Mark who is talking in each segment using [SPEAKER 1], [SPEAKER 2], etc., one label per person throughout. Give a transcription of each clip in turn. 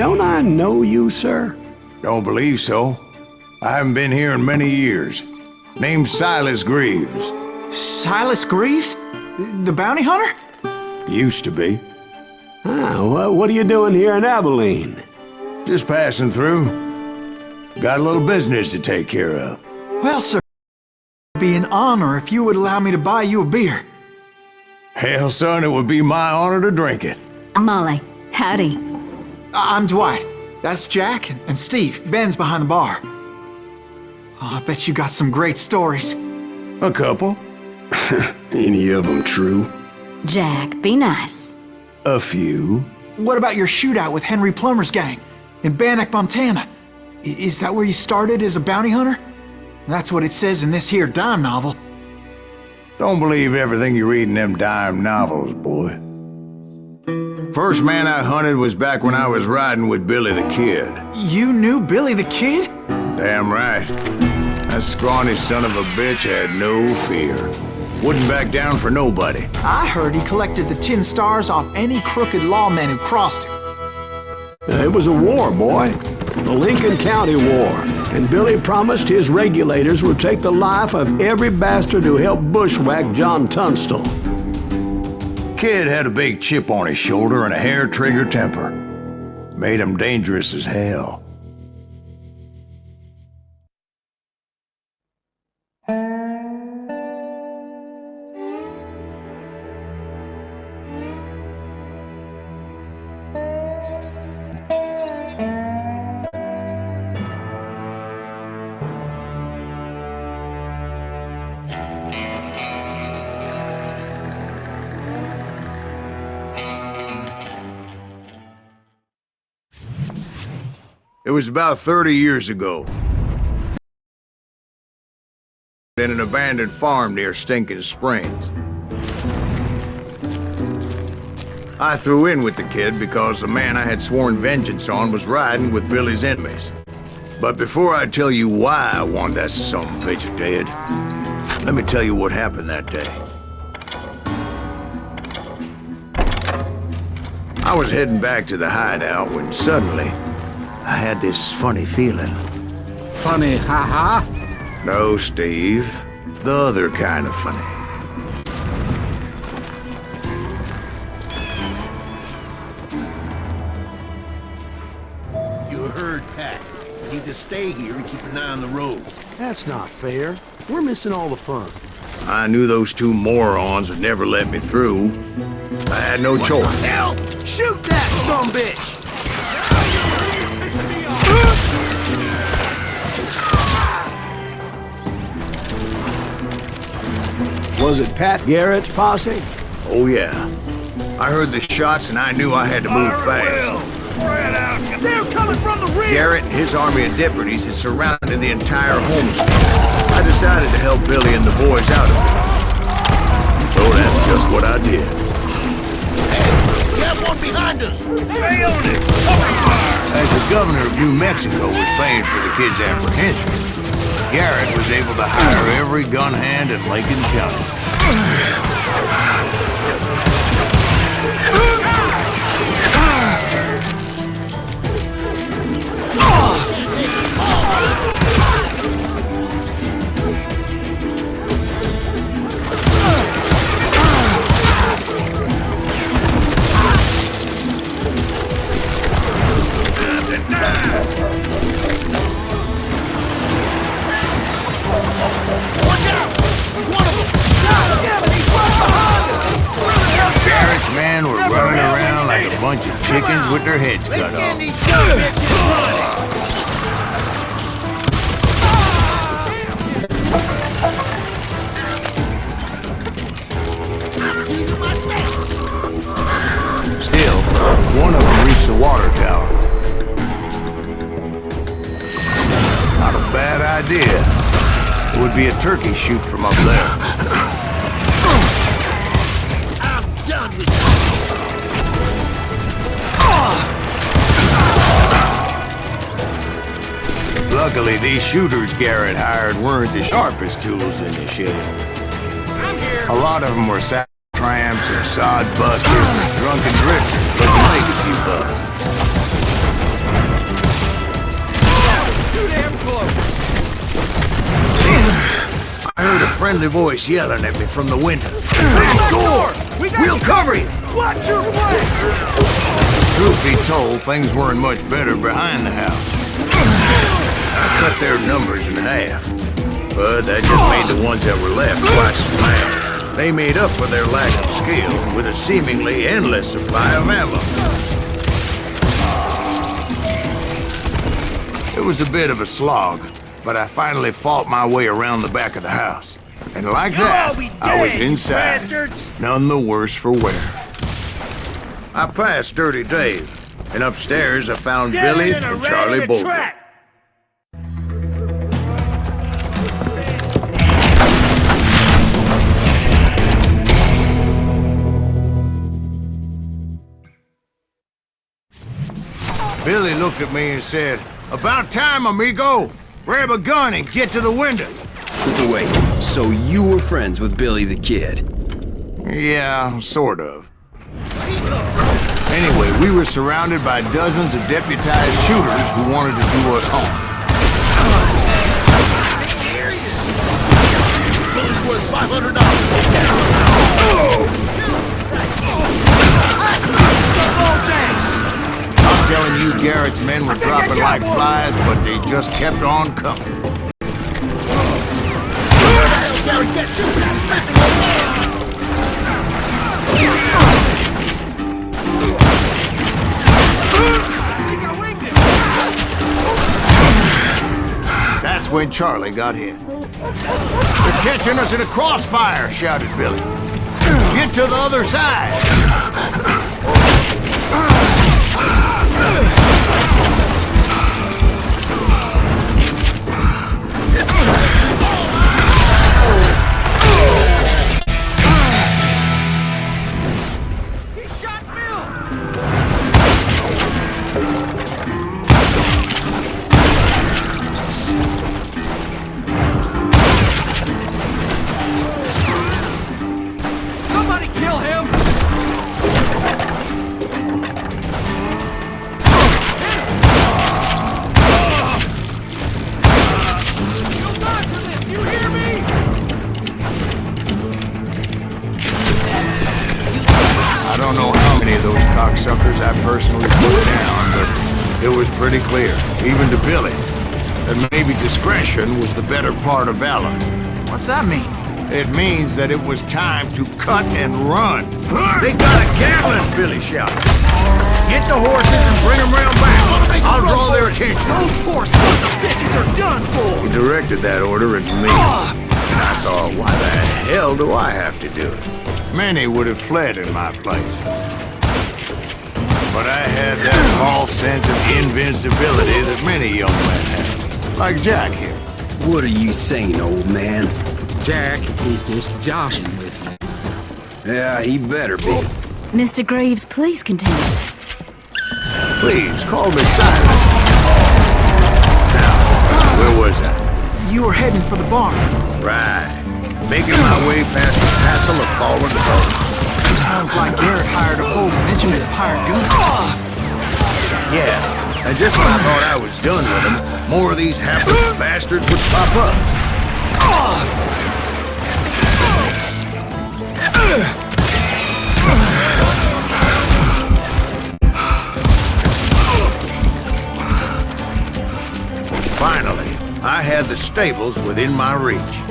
[SPEAKER 1] don't I know you, sir?
[SPEAKER 2] Don't believe so. I haven't been here in many years. Name's Silas Greaves.
[SPEAKER 3] Silas Greaves? The bounty hunter?
[SPEAKER 2] Used to be.
[SPEAKER 1] Well, what are you doing here in Abilene?
[SPEAKER 2] Just passing through. Got a little business to take care of.
[SPEAKER 3] Well, sir, it'd be an honor if you would allow me to buy you a beer.
[SPEAKER 2] Hell, son, it would be my honor to drink it.
[SPEAKER 4] I'm Molly. Howdy.
[SPEAKER 3] I'm Dwight. That's Jack and Steve. Ben's behind the bar. Oh, I bet you got some great stories.
[SPEAKER 2] A couple.
[SPEAKER 1] Any of them true?
[SPEAKER 4] Jack, be nice.
[SPEAKER 2] A few.
[SPEAKER 3] What about your shootout with Henry Plummer's gang in Bannock, Montana? Is that where you started as a bounty hunter? That's what it says in this here dime novel.
[SPEAKER 2] Don't believe everything you read in them dime novels, boy. First man I hunted was back when I was riding with Billy the Kid.
[SPEAKER 3] You knew Billy the Kid?
[SPEAKER 2] Damn right. That scrawny son of a bitch had no fear. Wouldn't back down for nobody.
[SPEAKER 3] I heard he collected the 10 stars off any crooked lawmen who crossed him.
[SPEAKER 1] It was a war, boy. The Lincoln County War. And Billy promised his regulators would take the life of every bastard who helped bushwhack John Tunstall.
[SPEAKER 2] Kid had a big chip on his shoulder and a hair-trigger temper. Made him dangerous as hell. It was about 30 years ago. In an abandoned farm near Stinking Springs. I threw in with the kid because the man I had sworn vengeance on was riding with Billy's enemies. But before I tell you why I want that sumbitch dead, let me tell you what happened that day. I was heading back to the hideout when suddenly I had this funny feeling.
[SPEAKER 5] Funny, haha?
[SPEAKER 2] No, Steve. The other kind of funny.
[SPEAKER 6] You heard Pat. You need to stay here and keep an eye on the road.
[SPEAKER 7] That's not fair. We're missing all the fun.
[SPEAKER 2] I knew those two morons would never let me through. I had no choice.
[SPEAKER 6] Hell! Shoot that sumbitch!
[SPEAKER 1] Was it Pat Garrett's posse?
[SPEAKER 2] Oh, yeah. I heard the shots and I knew I had to move fast.
[SPEAKER 6] They're coming from the rear!
[SPEAKER 2] Garrett and his army of deputies had surrounded the entire homestead. I decided to help Billy and the boys out of it. So that's just what I did.
[SPEAKER 6] Hey, we have one behind us! Stay on it!
[SPEAKER 2] As the governor of New Mexico was paying for the kid's apprehension, Garrett was able to hire every gun hand in Lincoln County. Garrett's men were running around like a bunch of chickens with their heads cut off.
[SPEAKER 6] These son of bitches running!
[SPEAKER 2] Still, one of them reached the water tower. Not a bad idea. It would be a turkey shoot from up there.
[SPEAKER 6] I'm done with you!
[SPEAKER 2] Luckily, these shooters Garrett hired weren't the sharpest tools in the shed.
[SPEAKER 6] I'm here!
[SPEAKER 2] A lot of them were sack tramps and sod busters and drunken drifters looking to make a few bucks. friendly voice yelling at me from the window. Back door! We'll cover you!
[SPEAKER 6] Watch your flank!
[SPEAKER 2] Truth be told, things weren't much better behind the house. I cut their numbers in half, but that just made the ones that were left twice as mad. They made up for their lack of skill with a seemingly endless supply of ammo. It was a bit of a slog, but I finally fought my way around the back of the house. And like that, I was inside, none the worse for wear. I passed Dirty Dave, and upstairs I found Billy and Charlie Bolger. Billy looked at me and said, "About time, amigo! Grab a gun and get to the window!"
[SPEAKER 8] Wait, so you were friends with Billy the Kid?
[SPEAKER 2] Yeah, sort of. Anyway, we were surrounded by dozens of deputized shooters who wanted to do us harm.
[SPEAKER 6] Bullet's worth $500.
[SPEAKER 2] I'm telling you, Garrett's men were dropping like flies, but they just kept on coming. That's when Charlie got hit. "They're catching us in a crossfire!" shouted Billy. "Get to the other side!" I don't know how many of those cocksuckers I personally put down, but it was pretty clear, even to Billy, that maybe discretion was the better part of valor.
[SPEAKER 3] What's that mean?
[SPEAKER 2] It means that it was time to cut and run. "They got a Gatling!" Billy shouted. "Get the horses and bring them round back. I'll draw their attention."
[SPEAKER 6] Those poor sons of bitches are done for!
[SPEAKER 2] He directed that order at me. And I thought, why the hell do I have to do it? Many would have fled in my place. But I had that false sense of invincibility that many young men have. Like Jack here.
[SPEAKER 8] What are you saying, old man?
[SPEAKER 5] Jack is just joshing with you.
[SPEAKER 8] Yeah, he better be.
[SPEAKER 4] Mr. Graves, please continue.
[SPEAKER 2] Please, call me Silas. Now, where was I?
[SPEAKER 3] You were heading for the barn.
[SPEAKER 2] Right. Making my way past the tassel of fallen oak.
[SPEAKER 3] Sounds like Garrett hired a whole regiment of hired guns.
[SPEAKER 2] Yeah, and just when I thought I was done with them, more of these hapless bastards would pop up. Finally, I had the stables within my reach.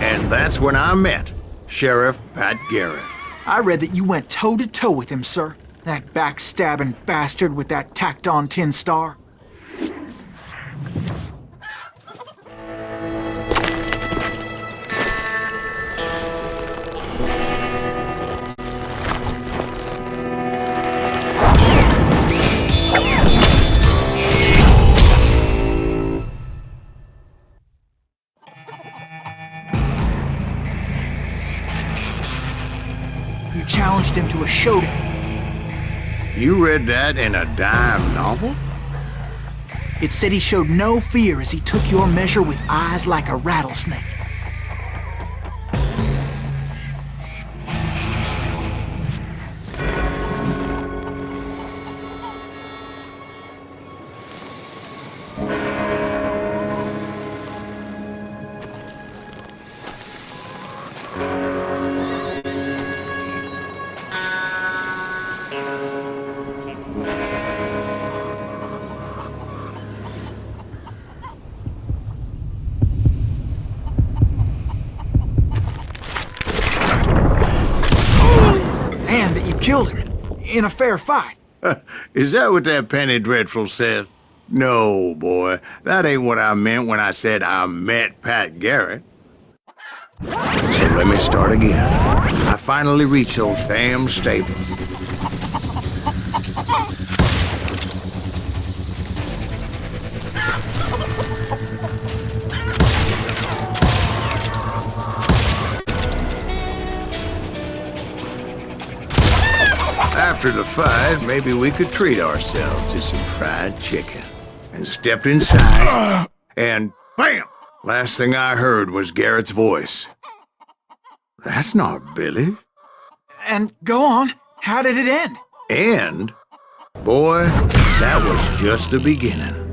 [SPEAKER 2] And that's when I met Sheriff Pat Garrett.
[SPEAKER 3] I read that you went toe-to-toe with him, sir. That backstabbing bastard with that tacked-on tin star. You challenged him to a showdown.
[SPEAKER 2] You read that in a dime novel?
[SPEAKER 3] It said he showed no fear as he took your measure with eyes like a rattlesnake. in a fair fight.
[SPEAKER 2] Is that what that Penny Dreadful said? No, boy. That ain't what I meant when I said I met Pat Garrett. So let me start again. I finally reached those damn stables. After the fight, maybe we could treat ourselves to some fried chicken. And stepped inside, and BAM! Last thing I heard was Garrett's voice. That's not Billy.
[SPEAKER 3] And go on, how did it end?
[SPEAKER 2] And, boy, that was just the beginning.